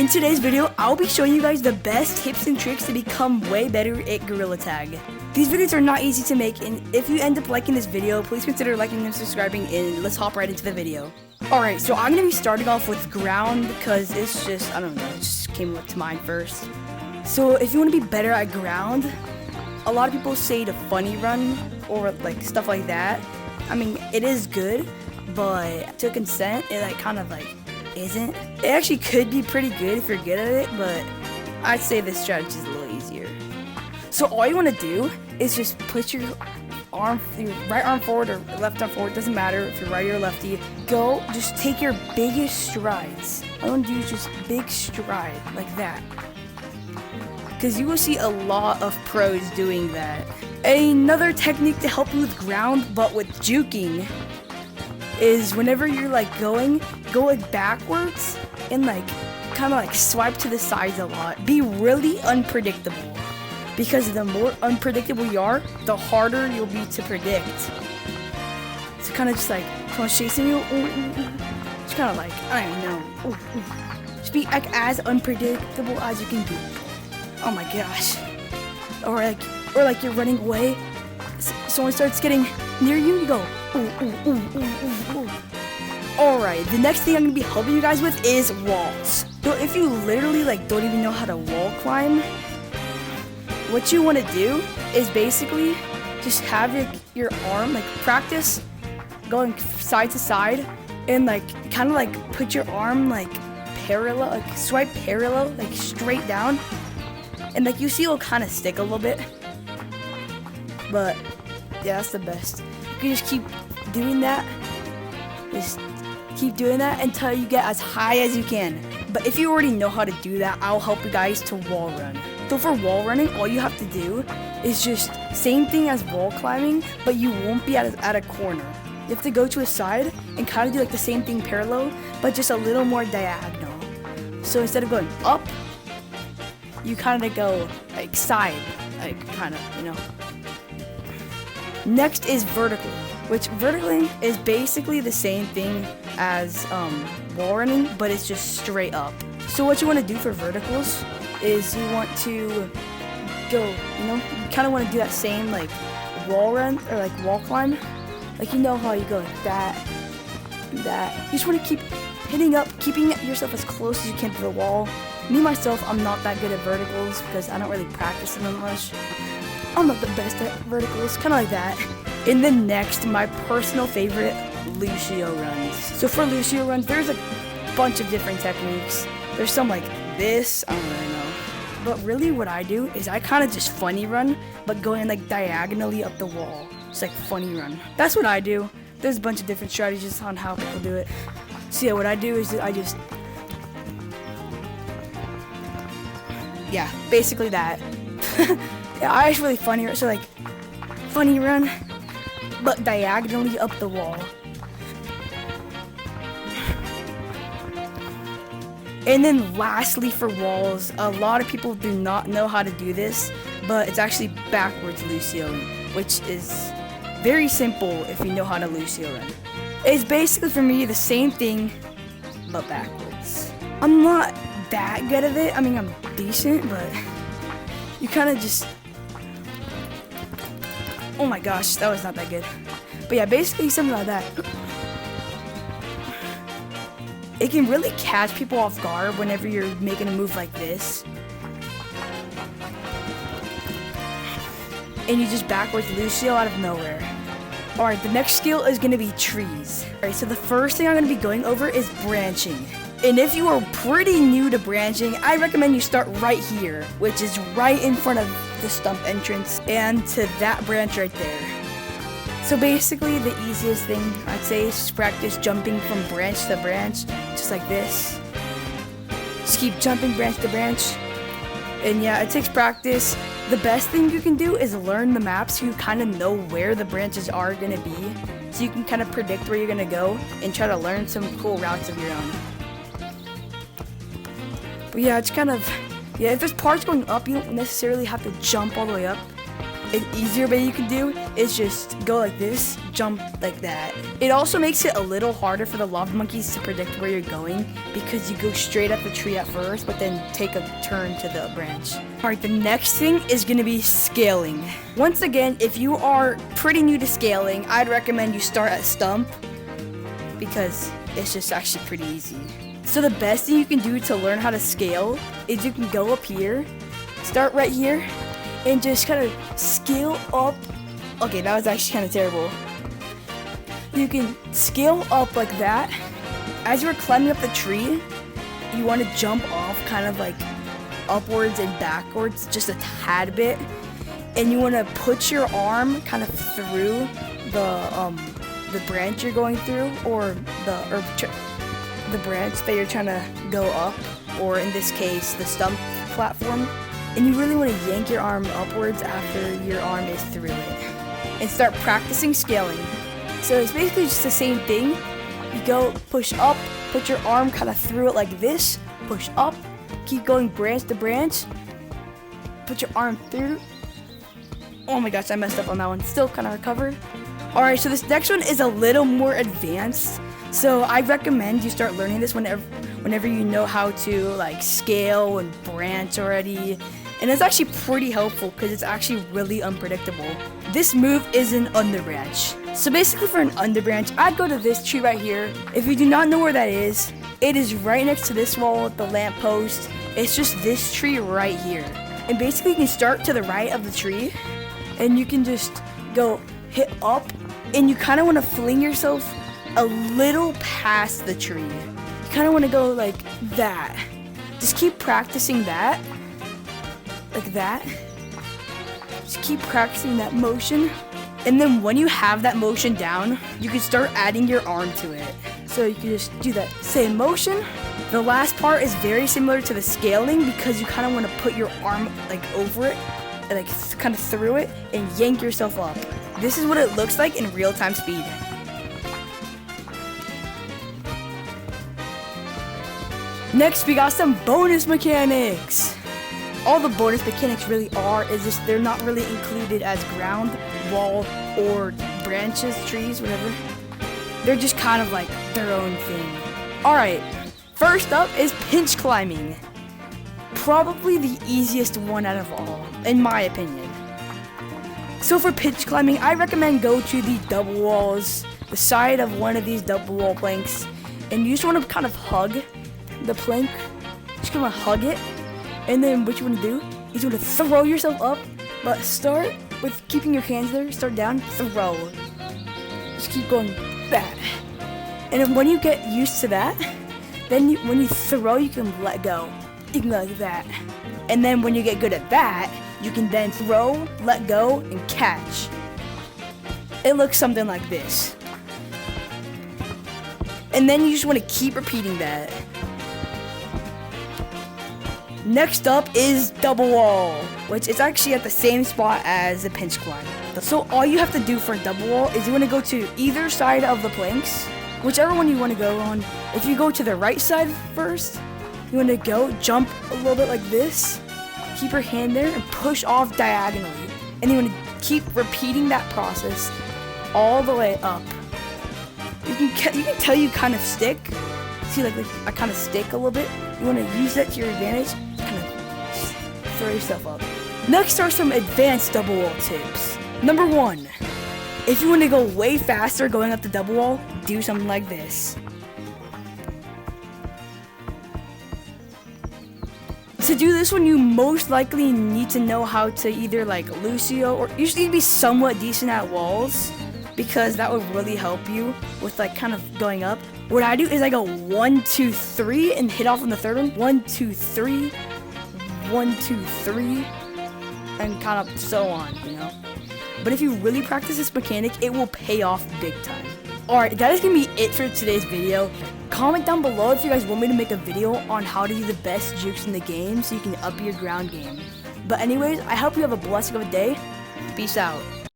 In today's video, I'll be showing you guys the best tips and tricks to become way better at Gorilla Tag. These videos are not easy to make, and if you end up liking this video, please consider liking and subscribing, and let's hop right into the video. Alright, so I'm going to be starting off with ground because it's just, I don't know, it just came up to mind first. So if you want to be better at ground, a lot of people say to funny run or like stuff like that. I mean, it is good, but to consent, it like kind of like isn't. It actually could be pretty good if you're good at it, but I'd say this strategy is a little easier. So all you want to do is just put your right arm forward or left arm forward, doesn't matter if you're righty or lefty. Go, just take your biggest strides. All you want to do is just big stride like that. Because you will see a lot of pros doing that. Another technique to help you with ground, but with juking, is whenever you're like go like backwards and like kind of like swipe to the sides a lot. Be really unpredictable, because the more unpredictable you are, the harder you'll be to predict. It's kind of just like someone's chasing you. It's kind of like, I don't know. Just be like as unpredictable as you can be. Oh my gosh. Or like you're running away. Someone starts getting near you. You go. Alright, the next thing I'm gonna be helping you guys with is walls. So if you literally like don't even know how to wall climb, what you want to do is basically just have your arm, like practice going side to side, and like kind of like put your arm like parallel, like swipe parallel, like straight down, and like you see it'll kind of stick a little bit, but yeah, that's the best. You can just keep doing that. Just keep doing that until you get as high as you can. But if you already know how to do that, I'll help you guys to wall run. So for wall running, all you have to do is just same thing as wall climbing, but you won't be at a corner. You have to go to a side and kind of do like the same thing parallel, but just a little more diagonal. So instead of going up, you kind of go like side, like kind of, you know. Next is vertical, which verticaling is basically the same thing as wall running, but it's just straight up. So what you want to do for verticals is you want to go, you know, you kind of want to do that same like wall run or like wall climb. Like, you know how you go like that, that. You just want to keep hitting up, keeping yourself as close as you can to the wall. Me, myself, I'm not that good at verticals because I don't really practice them much. I'm not the best at verticals, kind of like that. And then next, my personal favorite, Lucio runs. So for Lucio runs, there's a bunch of different techniques. There's some like this, I don't really know. But really what I do is I kind of just funny run, but going like diagonally up the wall. It's like funny run. That's what I do. There's a bunch of different strategies on how people do it. So yeah, what I do is I just, yeah, basically that. Yeah, I actually funny run, so like funny run, but diagonally up the wall. And then lastly for walls, a lot of people do not know how to do this, but it's actually backwards Lucio, which is very simple if you know how to Lucio run. It's basically for me the same thing, but backwards. I'm not that good at it. I mean, I'm decent, but you kind of just, oh my gosh, that was not that good. But yeah, basically something like that. It can really catch people off guard whenever you're making a move like this. And you just backwards Lucio out of nowhere. Alright, the next skill is going to be trees. Alright, so the first thing I'm going to be going over is branching. And if you are pretty new to branching, I recommend you start right here, which is right in front of the stump entrance, and to that branch right there. So basically, the easiest thing I'd say is just practice jumping from branch to branch, just like this. Just keep jumping branch to branch. And yeah, it takes practice. The best thing you can do is learn the maps so you kind of know where the branches are going to be. So you can kind of predict where you're going to go and try to learn some cool routes of your own. But yeah, it's kind of, yeah, if there's parts going up, you don't necessarily have to jump all the way up. An easier way you can do is just go like this, jump like that. It also makes it a little harder for the lava monkeys to predict where you're going because you go straight up the tree at first, but then take a turn to the branch. Alright, the next thing is gonna be scaling. Once again, if you are pretty new to scaling, I'd recommend you start at stump because it's just actually pretty easy. So the best thing you can do to learn how to scale is you can go up here, start right here, and just kind of scale up. Okay, that was actually kind of terrible. You can scale up like that. As you're climbing up the tree, you want to jump off kind of like upwards and backwards just a tad bit. And you want to put your arm kind of through the branch you're going through, or the branch that you're trying to go up, or in this case, the stump platform. And you really want to yank your arm upwards after your arm is through it. And start practicing scaling. So it's basically just the same thing. You go push up, put your arm kind of through it like this, push up, keep going branch to branch, put your arm through. Oh my gosh, I messed up on that one. Still kind of recovered. Alright, so this next one is a little more advanced. So I recommend you start learning this whenever you know how to like scale and branch already. And it's actually pretty helpful because it's actually really unpredictable. This move is an underbranch. So basically for an underbranch, I'd go to this tree right here. If you do not know where that is, it is right next to this wall with the lamppost. It's just this tree right here. And basically you can start to the right of the tree and you can just go hit up, and you kind of want to fling yourself a little past the tree. You kind of want to go like that. Just keep practicing that. Like that. Just keep practicing that motion. And then when you have that motion down, you can start adding your arm to it. So you can just do that same motion. The last part is very similar to the scaling because you kind of want to put your arm like over it, and like kind of through it, and yank yourself up. This is what it looks like in real-time speed. Next, we got some bonus mechanics. All the bonus mechanics really are is just they're not really included as ground, wall, or branches, trees, whatever. They're just kind of like their own thing. Alright, first up is pinch climbing. Probably the easiest one out of all, in my opinion. So for pinch climbing, I recommend go to the double walls, the side of one of these double wall planks, and you just want to kind of hug the plank. Just want to hug it, and then what you want to do is you want to throw yourself up, but start with keeping your hands there, start down, throw. Just keep going that. And then when you get used to that, then when you throw, you can let go. You can go like that. And then when you get good at that, you can then throw, let go, and catch. It looks something like this. And then you just want to keep repeating that. Next up is double wall, which is actually at the same spot as the pinch climb. So all you have to do for a double wall is you want to go to either side of the planks, whichever one you want to go on. If you go to the right side first, you want to go jump a little bit like this, keep your hand there, and push off diagonally. And you want to keep repeating that process all the way up. You can tell you kind of stick. See, like I kind of stick a little bit. You want to use that to your advantage. Kind of throw yourself up. Next are some advanced double wall tips. Number 1, if you want to go way faster going up the double wall, do something like this. To do this one, you most likely need to know how to either like Lucio, or you just need to be somewhat decent at walls, because that would really help you with like kind of going up. What I do is I go 1, 2, 3 and hit off on the third one. 1, 2, 3, 1, 2, 3, and kind of so on, you know. But if you really practice this mechanic, it will pay off big time. Alright, that is going to be it for today's video. Comment down below if you guys want me to make a video on how to do the best jukes in the game so you can up your ground game. But anyways, I hope you have a blessing of a day. Peace out.